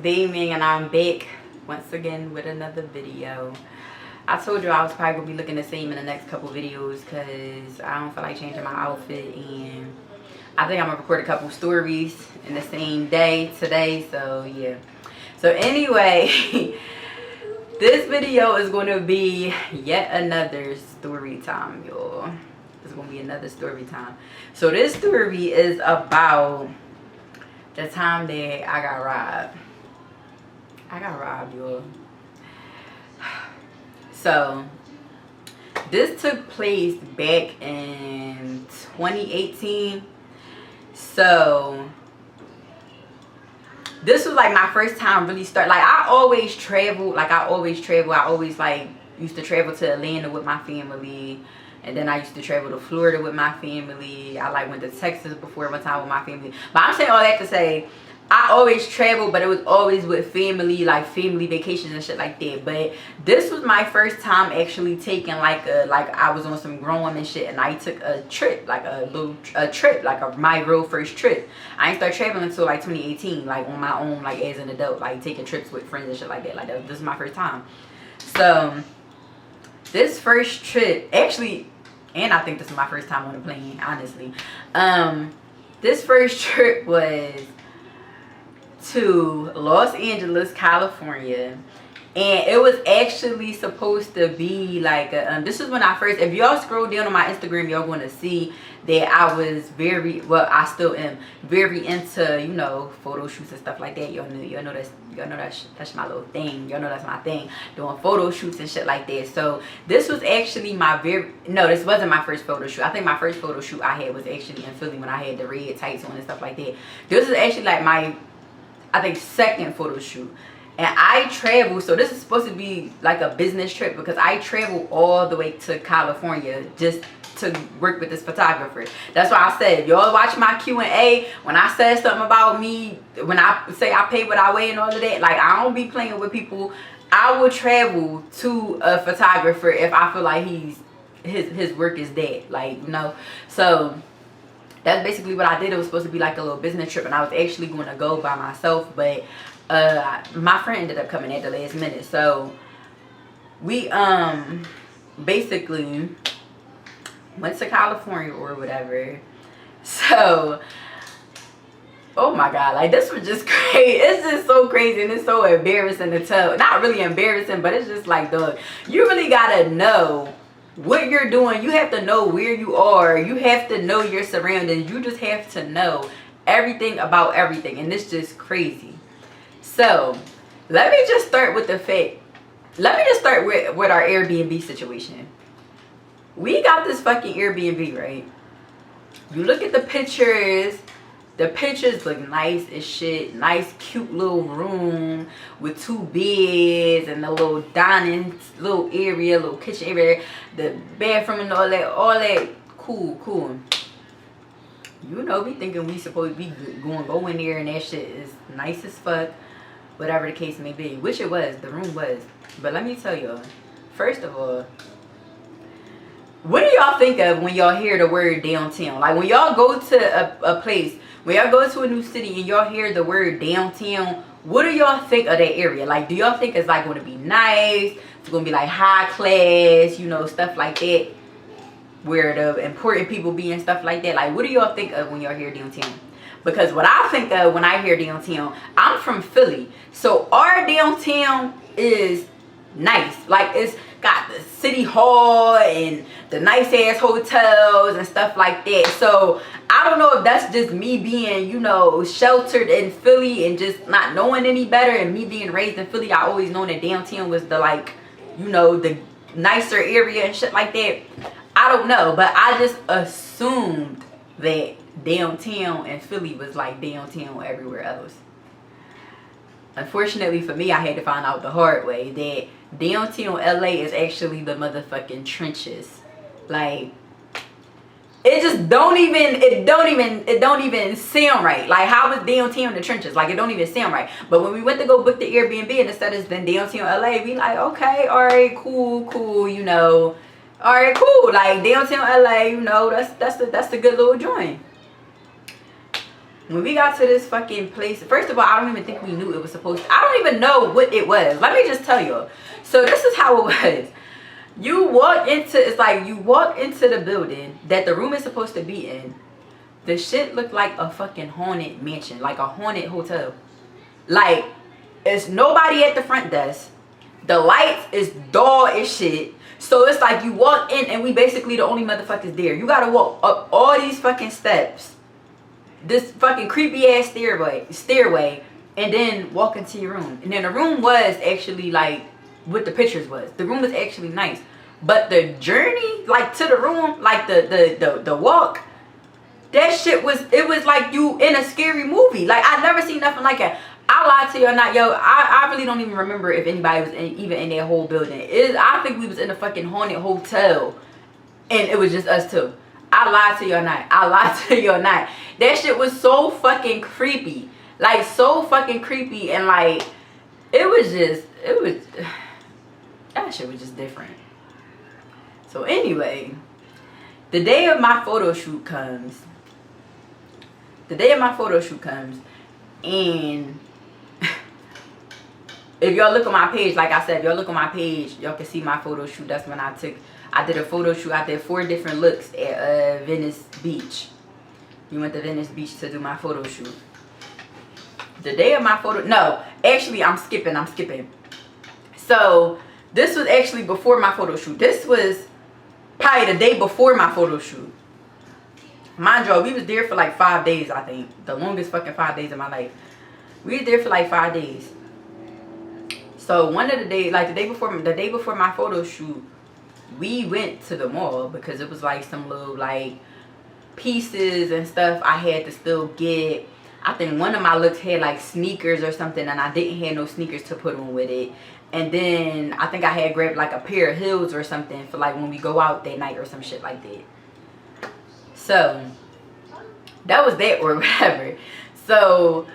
Dai Ming, and I'm back once again with another video. I told you I was probably gonna be looking the same in the next couple videos because I don't feel like changing my outfit, and I think I'm gonna record a couple stories in the same day today. So yeah. So anyway, this video is going to be yet another story time, y'all. It's gonna be another story time. So this story is about the time that I got robbed. I got robbed, y'all. So this took place back in 2018. So this was like my first time really start. Like I always travel. I always like used to travel to Atlanta with my family. And then I used to travel to Florida with my family. I like went to Texas before one time with my family. But I'm saying all that to say, I always traveled, but it was always with family, like family vacations and shit like that. But this was my first time actually taking like I was on some grown woman shit, and I took a trip, like my real first trip. I didn't start traveling until like 2018, like on my own, like as an adult, like taking trips with friends and shit like that. Like this is my first time. So this first trip, actually, and I think this is my first time on a plane, honestly. This first trip was to Los Angeles, California, and it was actually supposed to be like a, this is when I first, if y'all scroll down on my Instagram, y'all going to see that I was very, well, I still am very into, you know, photo shoots and stuff like that. Y'all know that's my little thing. Y'all know that's my thing, doing photo shoots and shit like that. So this was actually this wasn't my first photo shoot. I think my first photo shoot I had was actually in Philly when I had the red tights on and stuff like that. This is actually like my, I think, second photo shoot. And I travel, so this is supposed to be like a business trip because I travel all the way to California just to work with this photographer. That's why I said, if y'all watch my Q&A, when I said something about me, when I say I pay what I weigh and all of that, like I don't be playing with people. I will travel to a photographer if I feel like his work is that, like, you know. So that's basically what I did. It was supposed to be like a little business trip, and I was actually going to go by myself, but my friend ended up coming at the last minute. So we basically went to California or whatever. So oh my god, like this was just crazy. It's just so crazy, and it's so embarrassing to tell. Not really embarrassing, but it's just like, dog, you really gotta know what you're doing. You have to know where you are. You have to know your surroundings. You just have to know everything about everything, and it's just crazy. So let me just start with the fact. Let me just start with our Airbnb situation. We got this fucking Airbnb, right? You look at the pictures. The pictures look nice as shit. Nice, cute little room with 2 beds and a little dining, little area, little kitchen area, the bathroom and all that. Cool. You know, we thinking we supposed to be go in there and that shit is nice as fuck. Whatever the case may be. Which it was. The room was. But let me tell y'all. First of all, what do y'all think of when y'all hear the word downtown? Like when y'all go to a place, when y'all go to a new city and y'all hear the word downtown, what do y'all think of that area? Like, do y'all think it's like going to be nice? It's going to be like high class, you know, stuff like that, where the important people be and stuff like that? Like, what do y'all think of when y'all hear downtown? Because what I think of when I hear downtown, I'm from Philly, so our downtown is nice. Like, it's got the city hall and the nice ass hotels and stuff like that. So I don't know if that's just me being, you know, sheltered in Philly and just not knowing any better, and me being raised in Philly, I always known that downtown was the, like, you know, the nicer area and shit like that. I don't know, but I just assumed that downtown in Philly was like downtown everywhere else. Unfortunately for me, I had to find out the hard way that downtown LA is actually the motherfucking trenches. Like, it just don't even sound right. Like, how is downtown the trenches? Like, it don't even sound right. But when we went to go book the Airbnb and instead it's been downtown LA, we like, okay, all right, cool, you know, all right, cool. Like, downtown LA, you know, that's the good little joint. when we got to this fucking place, first of all, I don't even think we knew it was supposed to. I don't even know what it was. Let me just tell you. So this is how it was. You walk into, it's like you walk into the building that the room is supposed to be in. The shit looked like a fucking haunted mansion, like a haunted hotel. Like, it's nobody at the front desk. The lights is dull as shit. So it's like you walk in and we basically the only motherfuckers there. You gotta walk up all these fucking steps, this fucking creepy ass stairway, and then walk into your room. And then the room was actually like what the pictures was. The room was actually nice, but the journey like to the room, like the walk, that shit was, it was like you in a scary movie. Like I never seen nothing like it. I lied to you or not, yo, I really don't even remember if anybody was even in that whole building. I think we was in a fucking haunted hotel and it was just us two. I lied to you or not. I lied to you or not. That shit was so fucking creepy. Like so fucking creepy, and like it was that shit was just different. So anyway, the day of my photo shoot comes. And if y'all look on my page, like I said, if y'all look on my page, y'all can see my photo shoot. That's when I did a photo shoot. I did 4 different looks at Venice Beach. We went to Venice Beach to do my photo shoot. The day of my photo, no, actually I'm skipping. So this was actually before my photo shoot. This was probably the day before my photo shoot. Mind you, we was there for like 5 days, I think. The longest fucking 5 days of my life. We were there for like 5 days. So one of the days, like the day before my photo shoot, we went to the mall because it was like some little like pieces and stuff I had to still get. I think one of my looks had like sneakers or something, and I didn't have no sneakers to put on with it. And then I think I had grabbed like a pair of heels or something for like when we go out that night or some shit like that. So that was that or whatever. So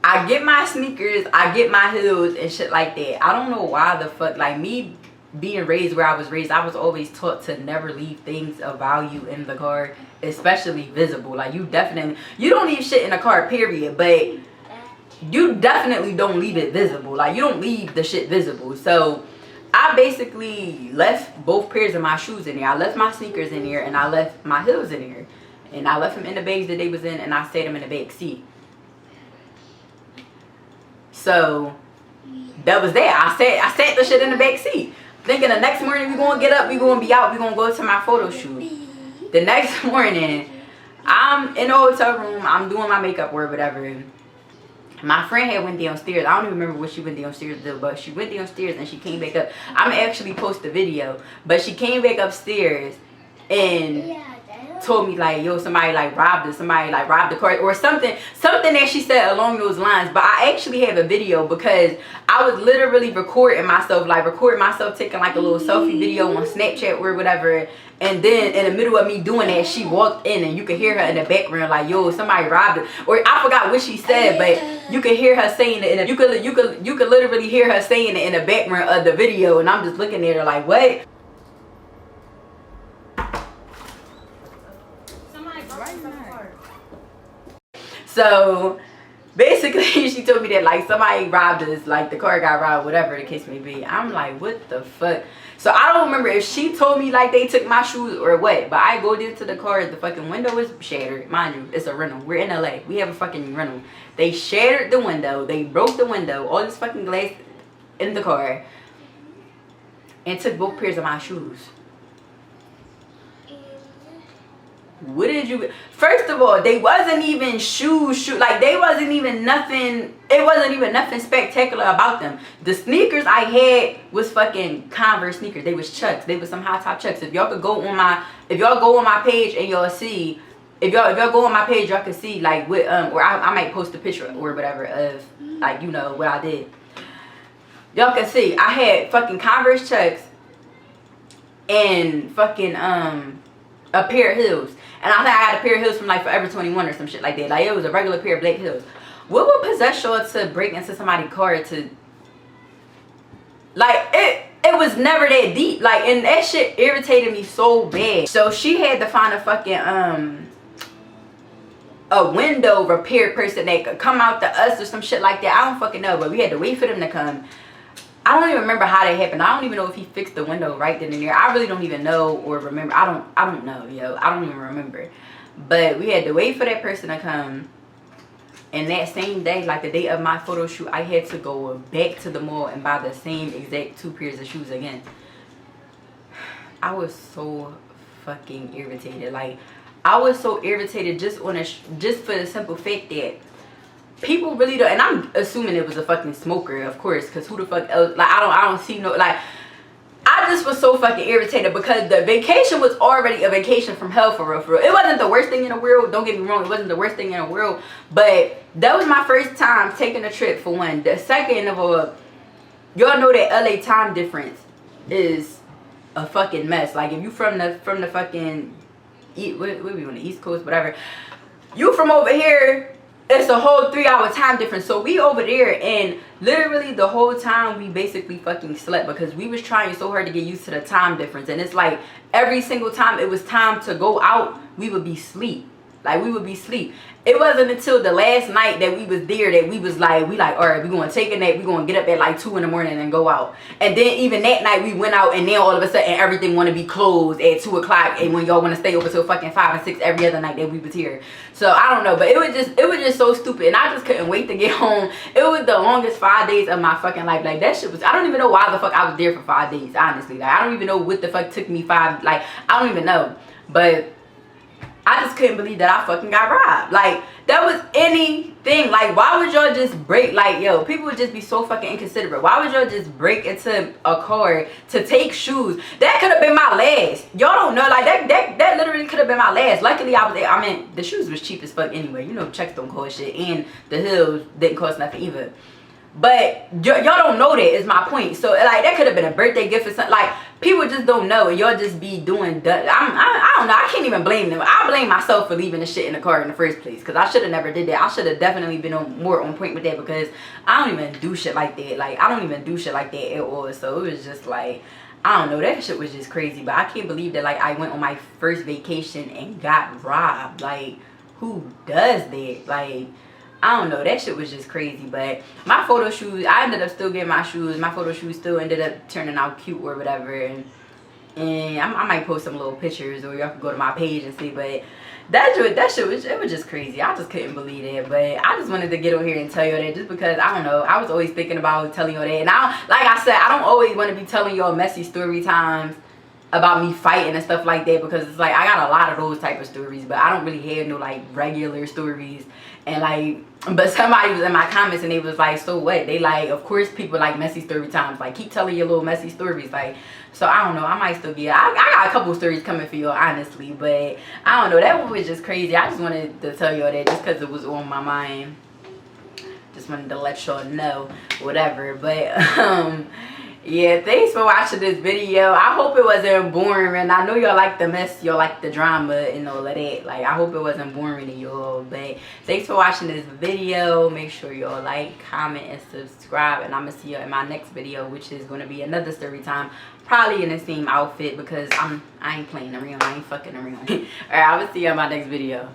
I get my sneakers, I get my heels and shit like that. I don't know why the fuck, like me being raised where I was raised, I was always taught to never leave things of value in the car, especially visible. Like you don't leave shit in the car, period, but you definitely don't leave it visible. Like you don't leave the shit visible. So I basically left both pairs of my shoes in there. I left my sneakers in there and I left my heels in there. And I left them in the bags that they was in, and I set them in the back seat. So that was that. I sat the shit in the back seat, thinking the next morning we gonna get up, we gonna be out, we gonna go to my photo shoot. The next morning, I'm in the hotel room, I'm doing my makeup or whatever. My friend had went downstairs. I don't even remember what she went downstairs to do, but she went downstairs and she came back up. I'm actually post the video, but she came back upstairs and told me like, yo, somebody like robbed us, somebody like robbed the car or something that she said along those lines. But I actually have a video because I was literally recording myself taking like a little selfie video on Snapchat or whatever. And then in the middle of me doing that, she walked in and you could hear her in the background like, yo, somebody robbed it. Or I forgot what she said, but you could hear her saying it. You could literally hear her saying it in the background of the video. And I'm just looking at her like, what? So basically she told me that like somebody robbed us, like the car got robbed, whatever the case may be. I'm like, what the fuck? So I don't remember if she told me like they took my shoes or what, but I go into the car, the fucking window is shattered. Mind you, it's a rental. We're in LA. We have a fucking rental. They shattered the window. They broke the window. All this fucking glass in the car. And took both pairs of my shoes. What did you, first of all, they wasn't even shoes, like they wasn't even nothing, it wasn't even nothing spectacular about them. The sneakers I had was fucking Converse sneakers. They was Chucks. They was some high top Chucks. If y'all could go on my page and y'all see, if y'all go on my page, y'all can see like what or I might post a picture or whatever of like, you know, what I did. Y'all can see I had fucking Converse Chucks and fucking a pair of heels. And I think I had a pair of heels from like Forever 21 or some shit like that. Like it was a regular pair of black heels. What would possess y'all to break into somebody's car to, like, it was never that deep. Like, and that shit irritated me so bad. So she had to find a fucking a window repair person that could come out to us or some shit like that. I don't fucking know, but we had to wait for them to come. I don't even remember how that happened. I don't even know if he fixed the window right then and there. I really don't even know or remember. I don't know, yo. I don't even remember. But we had to wait for that person to come. And that same day, like the day of my photo shoot, I had to go back to the mall and buy the same exact 2 pairs of shoes again. I was so fucking irritated. Like, I was so irritated just for the simple fact that people really don't, and I'm assuming it was a fucking smoker, of course, because who the fuck else, like, I don't see no, like, I just was so fucking irritated because the vacation was already a vacation from hell, for real, for real. It wasn't the worst thing in the world, don't get me wrong, it wasn't the worst thing in the world, but that was my first time taking a trip, for one. The second of all, y'all know that LA time difference is a fucking mess. Like, if you from the fucking, what we on the East Coast, whatever, you from over here, it's a whole 3-hour time difference. So we over there, and literally the whole time we basically fucking slept because we was trying so hard to get used to the time difference. And it's like every single time it was time to go out, we would be asleep. Like, we would be asleep. It wasn't until the last night that we was there that we like, all right, we gonna take a nap, we gonna get up at like 2 in the morning and go out. And then even that night we went out, and then all of a sudden everything wanna be closed at 2 o'clock, and when y'all wanna stay over till fucking 5 and 6 every other night that we was here. So I don't know, but it was just so stupid, and I just couldn't wait to get home. It was the longest 5 days of my fucking life. Like, that shit was, I don't even know why the fuck I was there for 5 days, honestly. Like, I don't even know what the fuck took me 5, like, I don't even know. But I just couldn't believe that I fucking got robbed. Like, that was anything. Like, why would y'all just break? Like, yo, people would just be so fucking inconsiderate. Why would y'all just break into a car to take shoes? That could have been my last. Y'all don't know. Like, that literally could have been my last. Luckily, I mean, the shoes was cheap as fuck anyway. You know, checks don't cost shit. And the heels didn't cost nothing either. But y'all don't know that, is my point. So, like, that could have been a birthday gift or something. Like, people just don't know, and y'all just be doing I don't know. I can't even blame them. I blame myself for leaving the shit in the car in the first place, because I should have never did that. I should have definitely been more on point with that, because I don't even do shit like that. Like, I don't even do shit like that at all. So it was just like, I don't know, that shit was just crazy. But I can't believe that, like, I went on my first vacation and got robbed. Like, who does that? Like, I don't know, that shit was just crazy. But my photo shoes, I ended up still getting my shoes. My photo shoes still ended up turning out cute or whatever. And I might post some little pictures, or y'all can go to my page and see. But that shit was, it was just crazy. I just couldn't believe it. But I just wanted to get on here and tell y'all that, just because, I don't know, I was always thinking about telling y'all that. And like I said, I don't always want to be telling y'all messy story times about me fighting and stuff like that, because it's like, I got a lot of those type of stories, but I don't really have no like regular stories. And like, but somebody was in my comments and they was like, so what? They like, of course people like messy story times, like, keep telling your little messy stories. Like, so I don't know, I might still get, I got a couple stories coming for y'all, honestly. But I don't know, that one was just crazy. I just wanted to tell y'all that just because it was on my mind. Just wanted to let y'all know, whatever. But yeah, thanks for watching this video. I hope it wasn't boring. I know y'all like the mess, y'all like the drama and all of that. Like, I hope it wasn't boring to y'all. But thanks for watching this video. Make sure y'all like, comment, and subscribe. And I'm gonna see y'all in my next video, which is gonna be another story time, probably in the same outfit, because I ain't playing around. I ain't fucking around. Alright, I will see you in my next video.